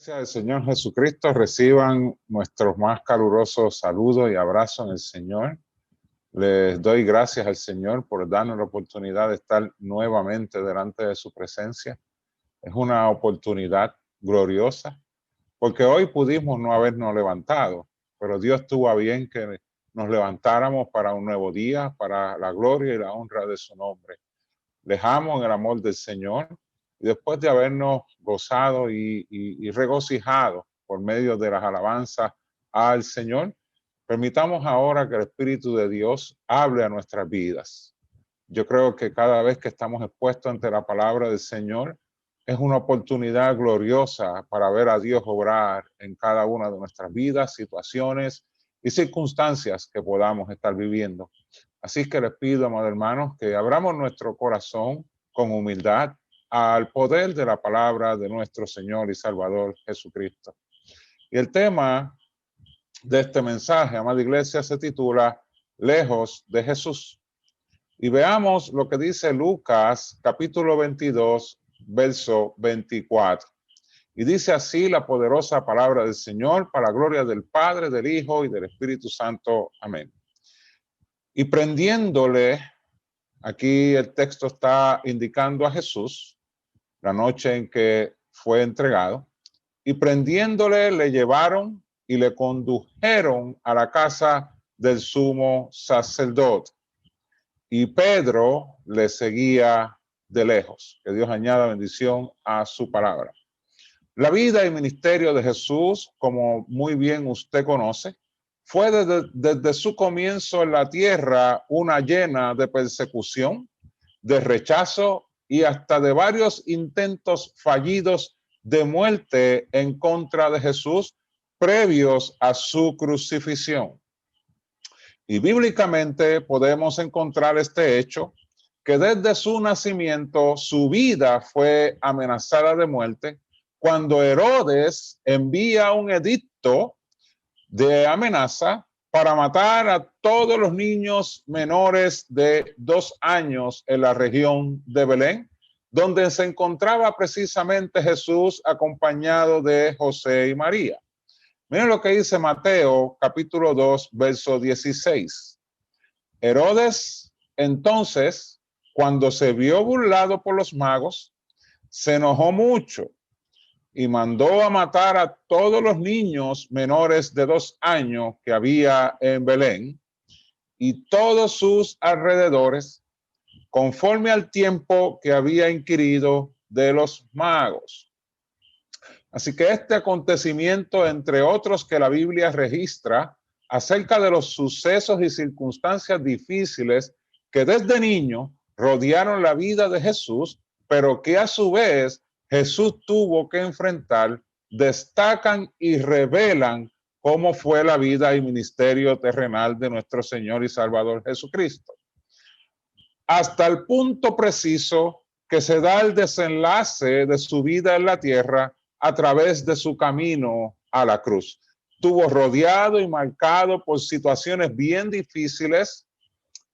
Gracias al Señor Jesucristo, reciban nuestros más calurosos saludos y abrazos en el Señor. Les doy gracias al Señor por darnos la oportunidad de estar nuevamente delante de su presencia. Es una oportunidad gloriosa, porque hoy pudimos no habernos levantado, pero Dios tuvo a bien que nos levantáramos para un nuevo día, para la gloria y la honra de su nombre. Dejamos el amor del Señor. Y después de habernos gozado y regocijado por medio de las alabanzas al Señor, permitamos ahora que el Espíritu de Dios hable a nuestras vidas. Yo creo que cada vez que estamos expuestos ante la palabra del Señor, es una oportunidad gloriosa para ver a Dios obrar en cada una de nuestras vidas, situaciones y circunstancias que podamos estar viviendo. Así que les pido, amados hermanos, que abramos nuestro corazón con humildad al poder de la palabra de nuestro Señor y Salvador Jesucristo. Y el tema de este mensaje, amada iglesia, se titula Lejos de Jesús. Y veamos lo que dice Lucas, capítulo 22, verso 24. Y dice así la poderosa palabra del Señor, para la gloria del Padre, del Hijo y del Espíritu Santo. Amén. Y prendiéndole, aquí el texto está indicando a Jesús, la noche en que fue entregado, y prendiéndole le llevaron y le condujeron a la casa del sumo sacerdote. Y Pedro le seguía de lejos. Que Dios añada bendición a su palabra. La vida y ministerio de Jesús, como muy bien usted conoce, fue desde su comienzo en la tierra una llena de persecución, de rechazo y hasta de varios intentos fallidos de muerte en contra de Jesús previos a su crucifixión. Y bíblicamente podemos encontrar este hecho, que desde su nacimiento su vida fue amenazada de muerte cuando Herodes envía un edicto de amenaza para matar a todos los niños menores de 2 años en la región de Belén, donde se encontraba precisamente Jesús acompañado de José y María. Miren lo que dice Mateo, capítulo 2, verso 16. Herodes, entonces, cuando se vio burlado por los magos, se enojó mucho y mandó a matar a todos los niños menores de 2 años que había en Belén y todos sus alrededores, conforme al tiempo que había inquirido de los magos. Así que este acontecimiento, entre otros que la Biblia registra acerca de los sucesos y circunstancias difíciles que desde niño rodearon la vida de Jesús, pero que a su vez Jesús tuvo que enfrentar, destacan y revelan cómo fue la vida y ministerio terrenal de nuestro Señor y Salvador Jesucristo. Hasta el punto preciso que se da el desenlace de su vida en la tierra a través de su camino a la cruz. Estuvo rodeado y marcado por situaciones bien difíciles,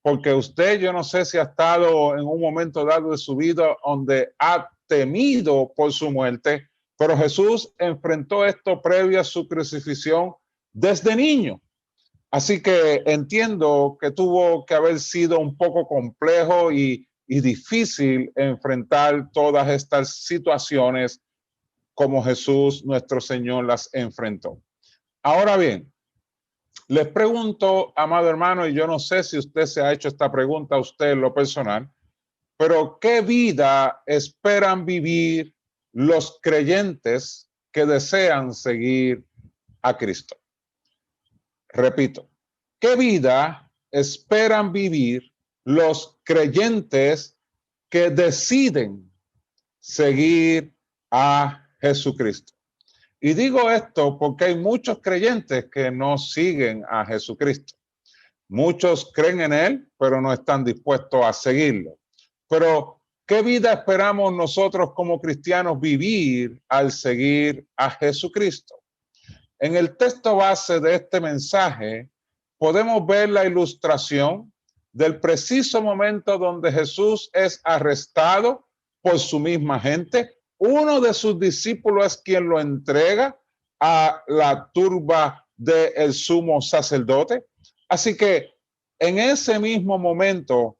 porque usted, yo no sé si ha estado en un momento dado de su vida donde ha temido por su muerte, pero Jesús enfrentó esto previo a su crucifixión desde niño. Así que entiendo que tuvo que haber sido un poco complejo y difícil enfrentar todas estas situaciones como Jesús, nuestro Señor, las enfrentó. Ahora bien, les pregunto, amado hermano, y yo no sé si usted se ha hecho esta pregunta a usted en lo personal, pero ¿qué vida esperan vivir los creyentes que desean seguir a Cristo? Repito, ¿qué vida esperan vivir los creyentes que deciden seguir a Jesucristo? Y digo esto porque hay muchos creyentes que no siguen a Jesucristo. Muchos creen en Él, pero no están dispuestos a seguirlo. Pero, ¿qué vida esperamos nosotros como cristianos vivir al seguir a Jesucristo? En el texto base de este mensaje podemos ver la ilustración del preciso momento donde Jesús es arrestado por su misma gente, uno de sus discípulos es quien lo entrega a la turba del sumo sacerdote. Así que en ese mismo momento,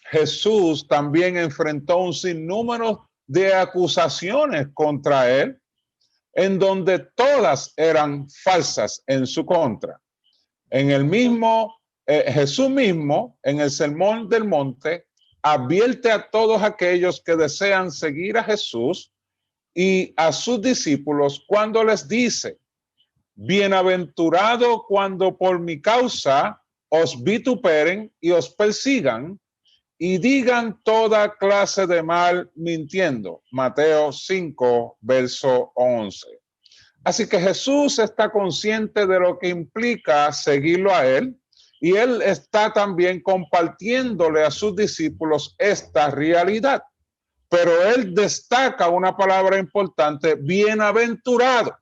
Jesús también enfrentó un sinnúmero de acusaciones contra él, en donde todas eran falsas en su contra. En el mismo, Jesús mismo, en el Sermón del Monte, advierte a todos aquellos que desean seguir a Jesús y a sus discípulos cuando les dice: bienaventurado cuando por mi causa os vituperen y os persigan y digan toda clase de mal mintiendo. Mateo 5, verso 11. Así que Jesús está consciente de lo que implica seguirlo a él, y él está también compartiéndole a sus discípulos esta realidad. Pero él destaca una palabra importante: bienaventurado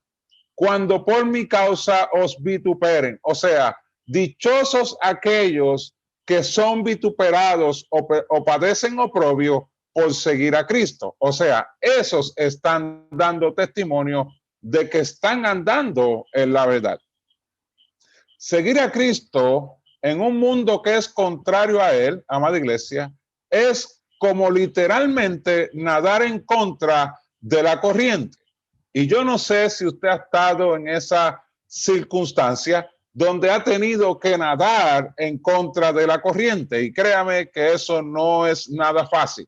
cuando por mi causa os vituperen. O sea, dichosos aquellos que son vituperados o padecen oprobio por seguir a Cristo. O sea, esos están dando testimonio de que están andando en la verdad. Seguir a Cristo en un mundo que es contrario a él, amada iglesia, es como literalmente nadar en contra de la corriente. Y yo no sé si usted ha estado en esa circunstancia donde ha tenido que nadar en contra de la corriente. Y créame que eso no es nada fácil.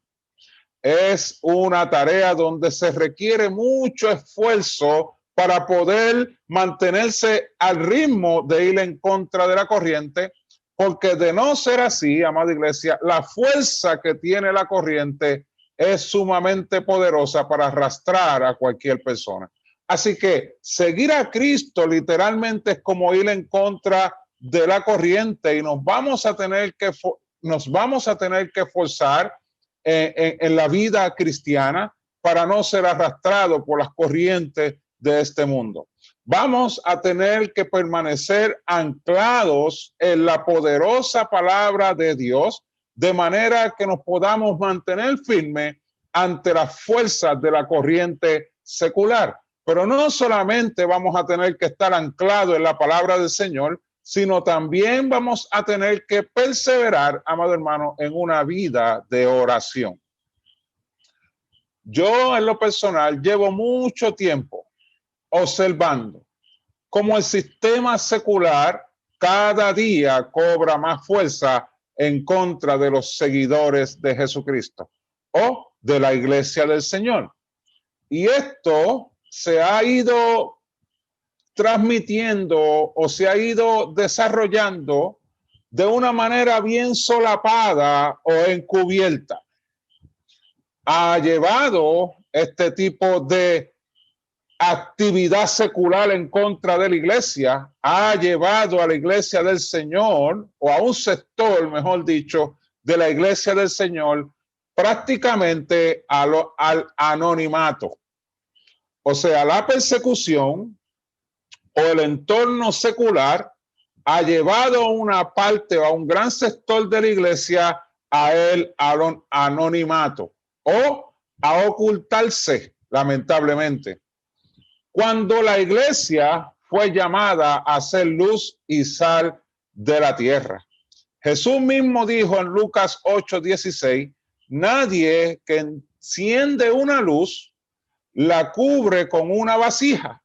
Es una tarea donde se requiere mucho esfuerzo para poder mantenerse al ritmo de ir en contra de la corriente, porque de no ser así, amada iglesia, la fuerza que tiene la corriente es sumamente poderosa para arrastrar a cualquier persona. Así que seguir a Cristo literalmente es como ir en contra de la corriente, y nos vamos a tener que forzar en la vida cristiana para no ser arrastrado por las corrientes de este mundo. Vamos a tener que permanecer anclados en la poderosa palabra de Dios, de manera que nos podamos mantener firmes ante las fuerzas de la corriente secular. Pero no solamente vamos a tener que estar anclados en la palabra del Señor, sino también vamos a tener que perseverar, amado hermano, en una vida de oración. Yo, en lo personal, llevo mucho tiempo observando cómo el sistema secular cada día cobra más fuerza en contra de los seguidores de Jesucristo o de la iglesia del Señor. Y esto se ha ido transmitiendo o se ha ido desarrollando de una manera bien solapada o encubierta. Ha llevado este tipo de actividad secular en contra de la iglesia, ha llevado a la iglesia del Señor, o a un sector, mejor dicho, de la iglesia del Señor, prácticamente al anonimato. O sea, la persecución o el entorno secular ha llevado a una parte o a un gran sector de la iglesia a el anonimato o a ocultarse, lamentablemente. Cuando la iglesia fue llamada a ser luz y sal de la tierra. Jesús mismo dijo en Lucas 8:16, nadie que enciende una luz la cubre con una vasija,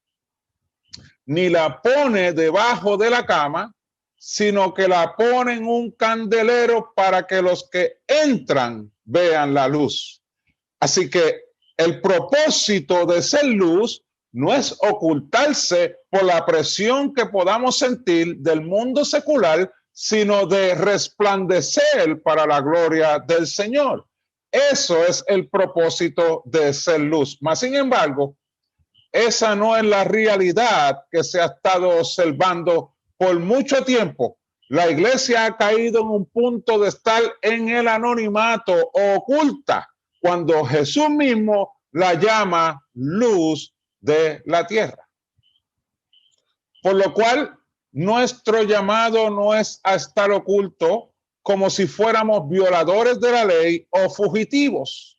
ni la pone debajo de la cama, sino que la pone en un candelero para que los que entran vean la luz. Así que el propósito de ser luz no es ocultarse por la presión que podamos sentir del mundo secular, sino de resplandecer para la gloria del Señor. Eso es el propósito de ser luz. Mas, sin embargo, esa no es la realidad que se ha estado observando por mucho tiempo. La iglesia ha caído en un punto de estar en el anonimato, oculta, cuando Jesús mismo la llama luz de la tierra. Por lo cual, nuestro llamado no es a estar oculto como si fuéramos violadores de la ley o fugitivos.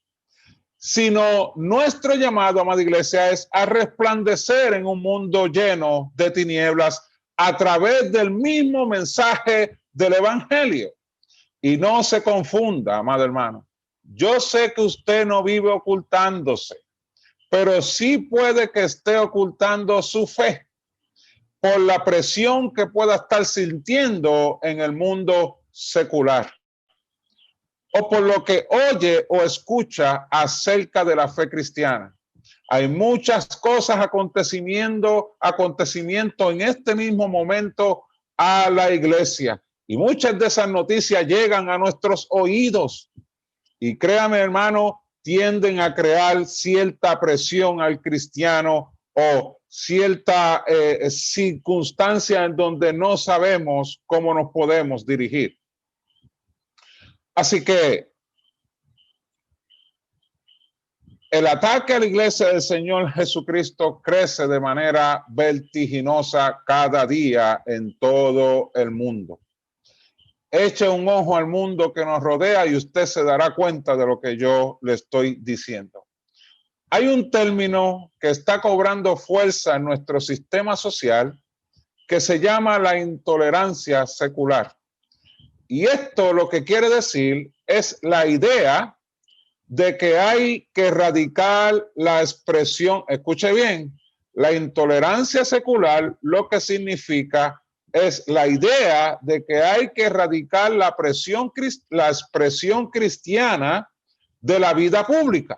sino nuestro llamado, amada iglesia, es a resplandecer en un mundo lleno de tinieblas a través del mismo mensaje del evangelio. Y no se confunda, amado hermano. Yo sé que usted no vive ocultándose, pero sí puede que esté ocultando su fe por la presión que pueda estar sintiendo en el mundo secular, o por lo que oye o escucha acerca de la fe cristiana. Hay muchas cosas acontecimiento en este mismo momento a la iglesia, y muchas de esas noticias llegan a nuestros oídos, y créame, hermano, tienden a crear cierta presión al cristiano o cierta circunstancia en donde no sabemos cómo nos podemos dirigir. Así que el ataque a la iglesia del Señor Jesucristo crece de manera vertiginosa cada día en todo el mundo. Eche un ojo al mundo que nos rodea y usted se dará cuenta de lo que yo le estoy diciendo. Hay un término que está cobrando fuerza en nuestro sistema social que se llama la intolerancia secular. Y esto lo que quiere decir es la idea de que hay que erradicar la expresión, escuche bien, la intolerancia secular lo que significa es la idea de que hay que erradicar la expresión cristiana de la vida pública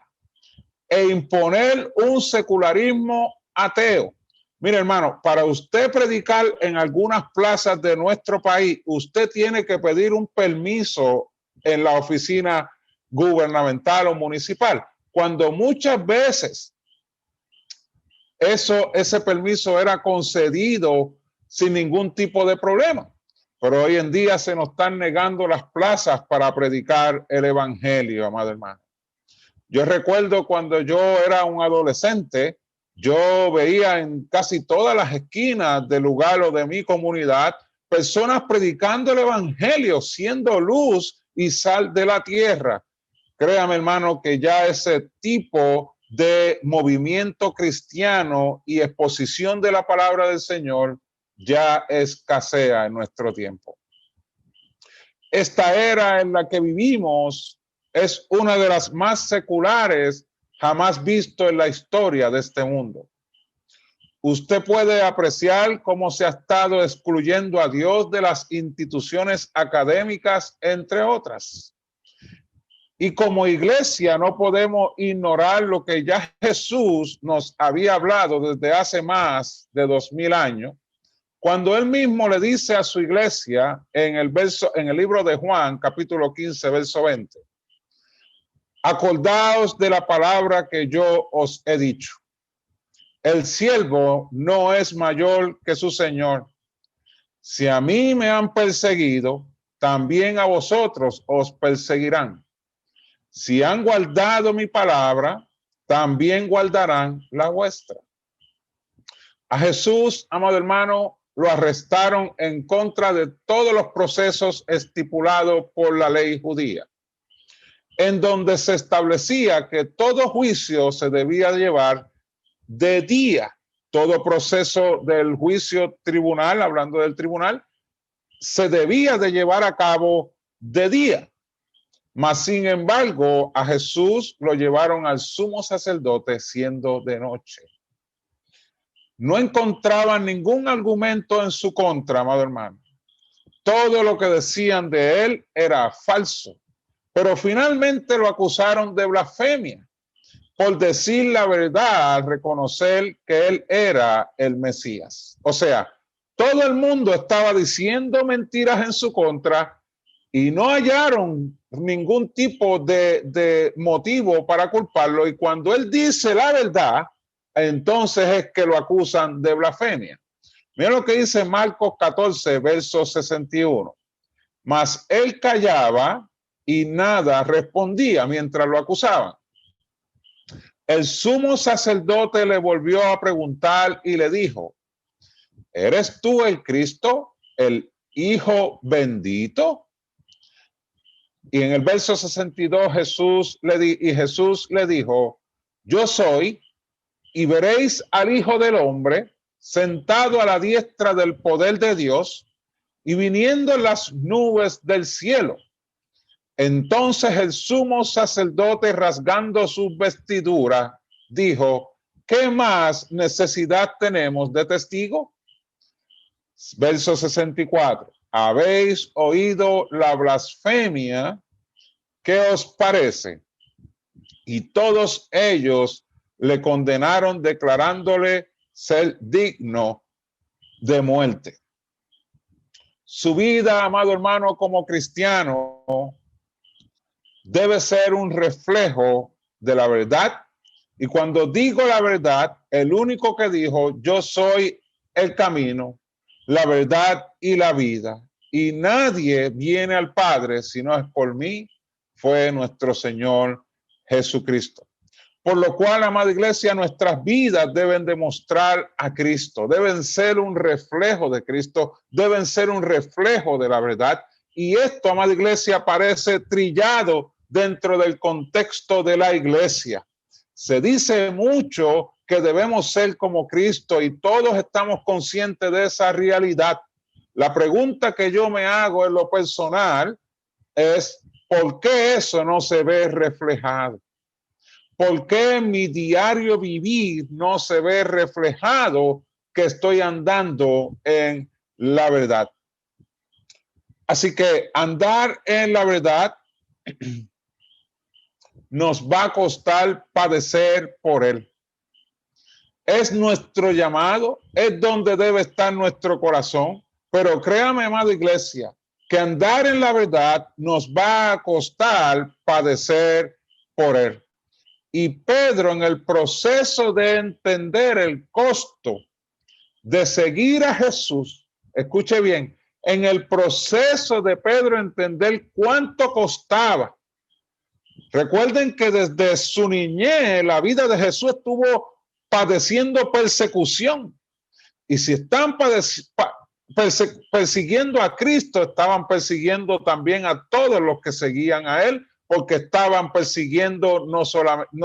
e imponer un secularismo ateo. Mire, hermano, para usted predicar en algunas plazas de nuestro país, usted tiene que pedir un permiso en la oficina gubernamental o municipal, cuando muchas veces ese permiso era concedido sin ningún tipo de problema. Pero hoy en día se nos están negando las plazas para predicar el evangelio, amado hermano. Yo recuerdo cuando yo era un adolescente, yo veía en casi todas las esquinas del lugar o de mi comunidad personas predicando el evangelio, siendo luz y sal de la tierra. Créame, hermano, que ya ese tipo de movimiento cristiano y exposición de la palabra del Señor ya escasea en nuestro tiempo. Esta era en la que vivimos es una de las más seculares jamás visto en la historia de este mundo. Usted puede apreciar cómo se ha estado excluyendo a Dios de las instituciones académicas, entre otras. Y como iglesia no podemos ignorar lo que ya Jesús nos había hablado desde hace más de 2000 años, cuando él mismo le dice a su iglesia en el libro de Juan, capítulo 15, verso 20. Acordaos de la palabra que yo os he dicho. El siervo no es mayor que su señor. Si a mí me han perseguido, también a vosotros os perseguirán. Si han guardado mi palabra, también guardarán la vuestra. A Jesús, amado hermano, lo arrestaron en contra de todos los procesos estipulados por la ley judía, en donde se establecía que todo juicio se debía llevar de día. Todo proceso del juicio tribunal, hablando del tribunal, se debía de llevar a cabo de día. Mas, sin embargo, a Jesús lo llevaron al sumo sacerdote siendo de noche. No encontraban ningún argumento en su contra, amado hermano. Todo lo que decían de él era falso. Pero finalmente lo acusaron de blasfemia por decir la verdad al reconocer que él era el Mesías. O sea, todo el mundo estaba diciendo mentiras en su contra y no hallaron ningún tipo de motivo para culparlo. Y cuando él dice la verdad, entonces es que lo acusan de blasfemia. Mira lo que dice Marcos 14, verso 61. Mas él callaba y nada respondía mientras lo acusaban. El sumo sacerdote le volvió a preguntar y le dijo: ¿eres tú el Cristo, el Hijo bendito? Y en el verso 62 Jesús le dijo, yo soy, y veréis al Hijo del Hombre sentado a la diestra del poder de Dios y viniendo en las nubes del cielo. Entonces el sumo sacerdote, rasgando sus vestiduras, dijo, ¿qué más necesidad tenemos de testigo? Verso 64. ¿Habéis oído la blasfemia? ¿Qué os parece? Y todos ellos le condenaron declarándole ser digno de muerte. Su vida, amado hermano, como cristiano, debe ser un reflejo de la verdad. Y cuando digo la verdad, el único que dijo, yo soy el camino, la verdad y la vida. Y nadie viene al Padre si no es por mí, fue nuestro Señor Jesucristo. Por lo cual, amada iglesia, nuestras vidas deben demostrar a Cristo, deben ser un reflejo de Cristo, deben ser un reflejo de la verdad. Y esto, amada iglesia, parece trillado dentro del contexto de la iglesia. Se dice mucho que debemos ser como Cristo y todos estamos conscientes de esa realidad. La pregunta que yo me hago en lo personal es, ¿por qué eso no se ve reflejado? ¿Por qué en mi diario vivir no se ve reflejado que estoy andando en la verdad? Así que andar en la verdad nos va a costar padecer por él. Es nuestro llamado, es donde debe estar nuestro corazón, pero créame, amada iglesia, que andar en la verdad nos va a costar padecer por él. Y Pedro, en el proceso de entender el costo de seguir a Jesús, escuche bien, en el proceso de Pedro entender cuánto costaba. Recuerden que desde su niñez la vida de Jesús estuvo padeciendo persecución. Y si están persiguiendo a Cristo, estaban persiguiendo también a todos los que seguían a él, porque estaban persiguiendo, no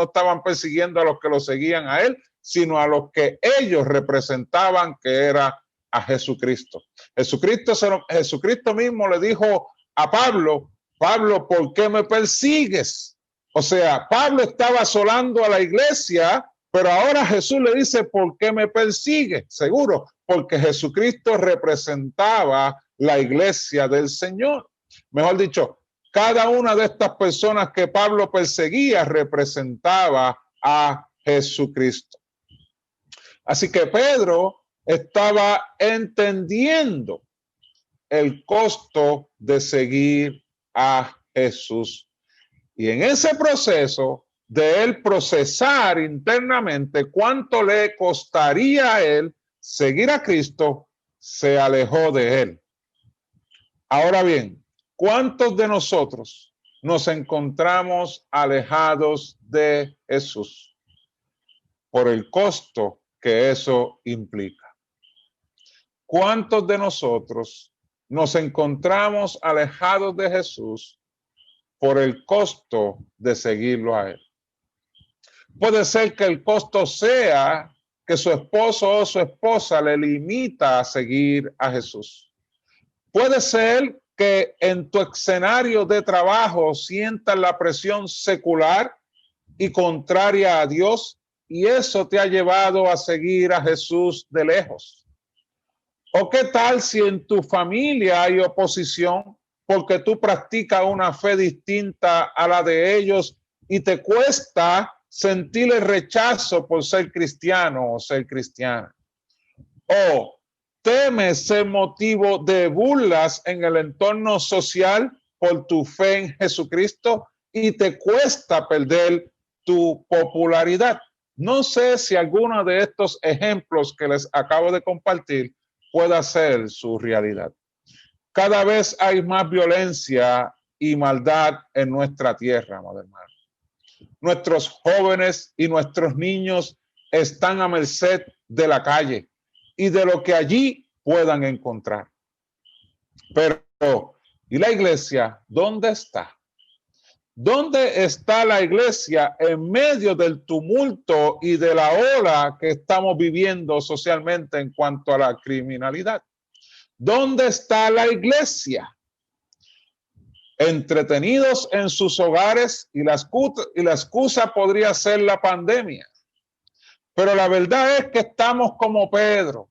estaban persiguiendo a los que lo seguían a él, sino a los que ellos representaban, que era a Jesucristo. Jesucristo mismo le dijo a Pablo, Pablo, ¿por qué me persigues? O sea, Pablo estaba asolando a la iglesia, pero ahora Jesús le dice, ¿por qué me persigues? Seguro, porque Jesucristo representaba la iglesia del Señor. Mejor dicho, cada una de estas personas que Pablo perseguía representaba a Jesucristo. Así que Pedro estaba entendiendo el costo de seguir a Jesús. Y en ese proceso de él procesar internamente cuánto le costaría a él seguir a Cristo, se alejó de él. Ahora bien, ¿cuántos de nosotros nos encontramos alejados de Jesús por el costo que eso implica? ¿Cuántos de nosotros nos encontramos alejados de Jesús por el costo de seguirlo a él? Puede ser que el costo sea que su esposo o su esposa le limita a seguir a Jesús. Puede ser que en tu escenario de trabajo sientas la presión secular y contraria a Dios, y eso te ha llevado a seguir a Jesús de lejos. ¿O qué tal si en tu familia hay oposición porque tú practicas una fe distinta a la de ellos y te cuesta sentir el rechazo por ser cristiano o ser cristiana? ¿O temes ser motivo de burlas en el entorno social por tu fe en Jesucristo y te cuesta perder tu popularidad? No sé si alguno de estos ejemplos que les acabo de compartir pueda ser su realidad. Cada vez hay más violencia y maldad en nuestra tierra, madre hermana. Nuestros jóvenes y nuestros niños están a merced de la calle y de lo que allí puedan encontrar. Pero, ¿y la iglesia dónde está? ¿Dónde está la iglesia en medio del tumulto y de la ola que estamos viviendo socialmente en cuanto a la criminalidad? ¿Dónde está la iglesia? Entretenidos en sus hogares, y la excusa podría ser la pandemia. Pero la verdad es que estamos como Pedro,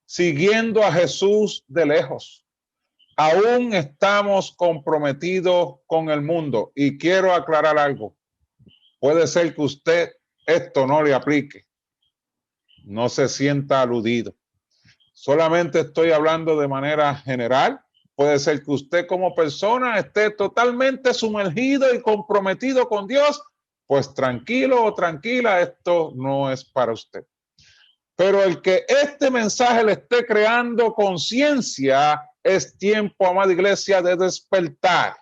siguiendo a Jesús de lejos. Aún estamos comprometidos con el mundo. Y quiero aclarar algo. Puede ser que usted esto no le aplique. No se sienta aludido. Solamente estoy hablando de manera general. Puede ser que usted como persona esté totalmente sumergido y comprometido con Dios. Pues tranquilo o tranquila, esto no es para usted. Pero el que este mensaje le esté creando conciencia, es tiempo, amada iglesia, de despertar.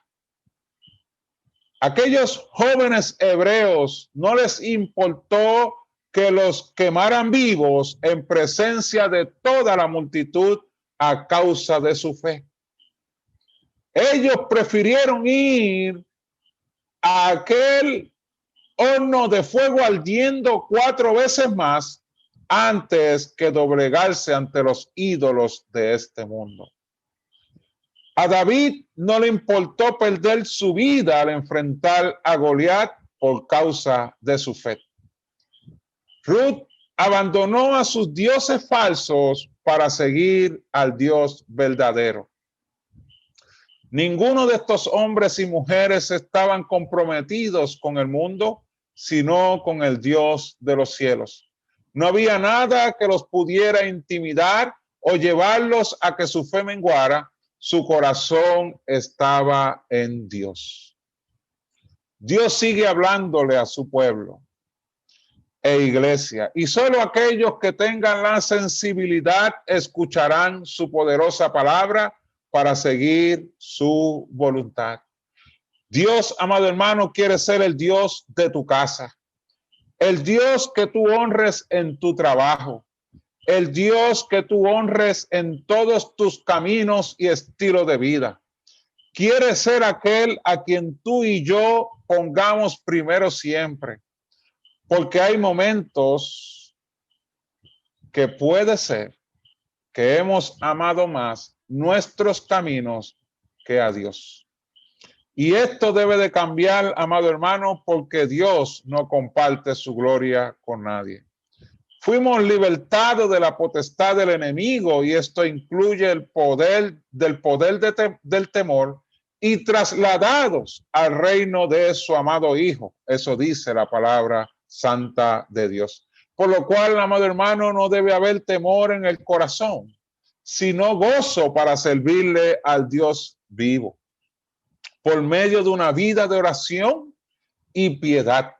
Aquellos jóvenes hebreos no les importó que los quemaran vivos en presencia de toda la multitud a causa de su fe. Ellos prefirieron ir a aquel horno de fuego ardiendo 4 veces más antes que doblegarse ante los ídolos de este mundo. A David no le importó perder su vida al enfrentar a Goliat por causa de su fe. Ruth abandonó a sus dioses falsos para seguir al Dios verdadero. Ninguno de estos hombres y mujeres estaban comprometidos con el mundo, sino con el Dios de los cielos. No había nada que los pudiera intimidar o llevarlos a que su fe menguara. Su corazón estaba en Dios. Dios sigue hablándole a su pueblo e iglesia, y solo aquellos que tengan la sensibilidad escucharán su poderosa palabra para seguir su voluntad. Dios, amado hermano, quiere ser el Dios de tu casa, el Dios que tú honres en tu trabajo, el Dios que tú honres en todos tus caminos y estilo de vida. Quiere ser aquel a quien tú y yo pongamos primero siempre, porque hay momentos que puede ser que hemos amado más nuestros caminos que a Dios. Y esto debe de cambiar, amado hermano, porque Dios no comparte su gloria con nadie. Fuimos libertados de la potestad del enemigo, y esto incluye el poder del temor, y trasladados al reino de su amado Hijo. Eso dice la palabra santa de Dios. Por lo cual, amado hermano, no debe haber temor en el corazón, sino gozo para servirle al Dios vivo, por medio de una vida de oración y piedad,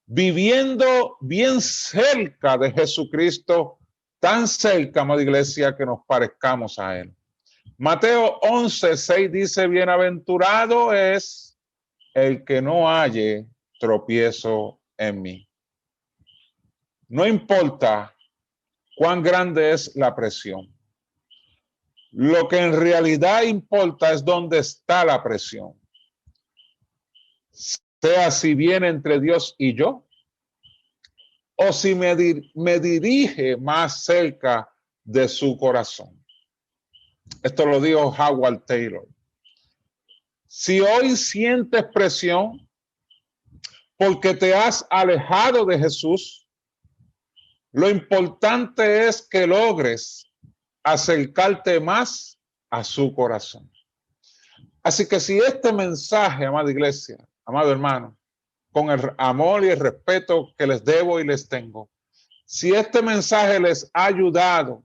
viviendo bien cerca de Jesucristo, tan cerca, amada iglesia, que nos parezcamos a Él. Mateo 11:6 dice: bienaventurado es el que no halle tropiezo en mí. No importa cuán grande es la presión. Lo que en realidad importa es dónde está la presión. Sea si viene entre Dios y yo, o si me dirige más cerca de su corazón. Esto lo dijo Howard Taylor. Si hoy sientes presión porque te has alejado de Jesús, lo importante es que logres acercarte más a su corazón. Así que si este mensaje, amada iglesia, amado hermano, con el amor y el respeto que les debo y les tengo, si este mensaje les ha ayudado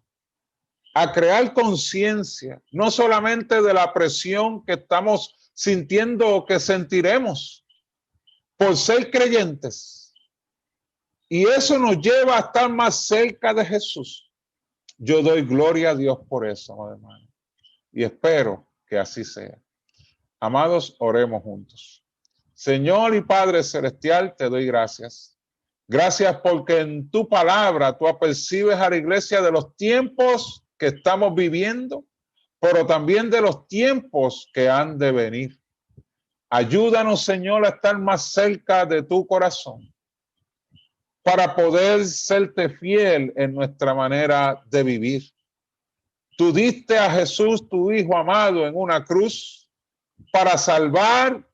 a crear conciencia, no solamente de la presión que estamos sintiendo o que sentiremos por ser creyentes, y eso nos lleva a estar más cerca de Jesús, yo doy gloria a Dios por eso, amado hermano, y espero que así sea. Amados, oremos juntos. Señor y Padre Celestial, te doy gracias. Gracias porque en tu palabra tú apercibes a la iglesia de los tiempos que estamos viviendo, pero también de los tiempos que han de venir. Ayúdanos, Señor, a estar más cerca de tu corazón para poder serte fiel en nuestra manera de vivir. Tú diste a Jesús, tu Hijo amado, en una cruz para salvar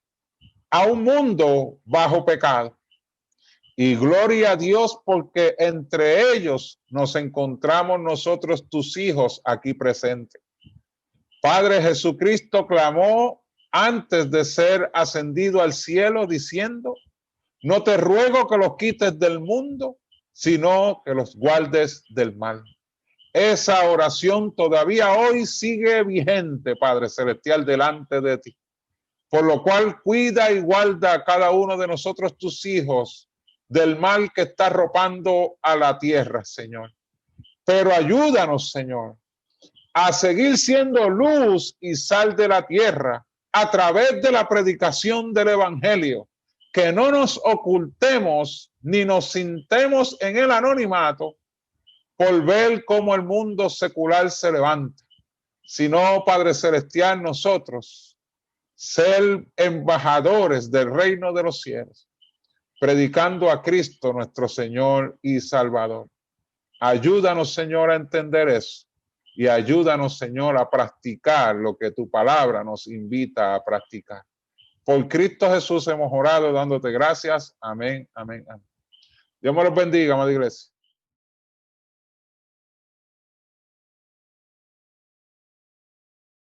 a un mundo bajo pecado. Y gloria a Dios porque entre ellos nos encontramos nosotros, tus hijos, aquí presentes. Padre, Jesucristo clamó antes de ser ascendido al cielo diciendo: no te ruego que los quites del mundo, sino que los guardes del mal. Esa oración todavía hoy sigue vigente, Padre Celestial, delante de ti. Por lo cual cuida y guarda a cada uno de nosotros, tus hijos, del mal que está arropando a la tierra, Señor. Pero ayúdanos, Señor, a seguir siendo luz y sal de la tierra a través de la predicación del evangelio, que no nos ocultemos ni nos sintemos en el anonimato por ver cómo el mundo secular se levanta, sino, Padre Celestial, nosotros ser embajadores del reino de los cielos, predicando a Cristo nuestro Señor y Salvador. Ayúdanos, Señor, a entender eso y ayúdanos, Señor, a practicar lo que tu palabra nos invita a practicar. Por Cristo Jesús hemos orado dándote gracias. Amén, amén, amén. Dios me los bendiga, amada iglesia.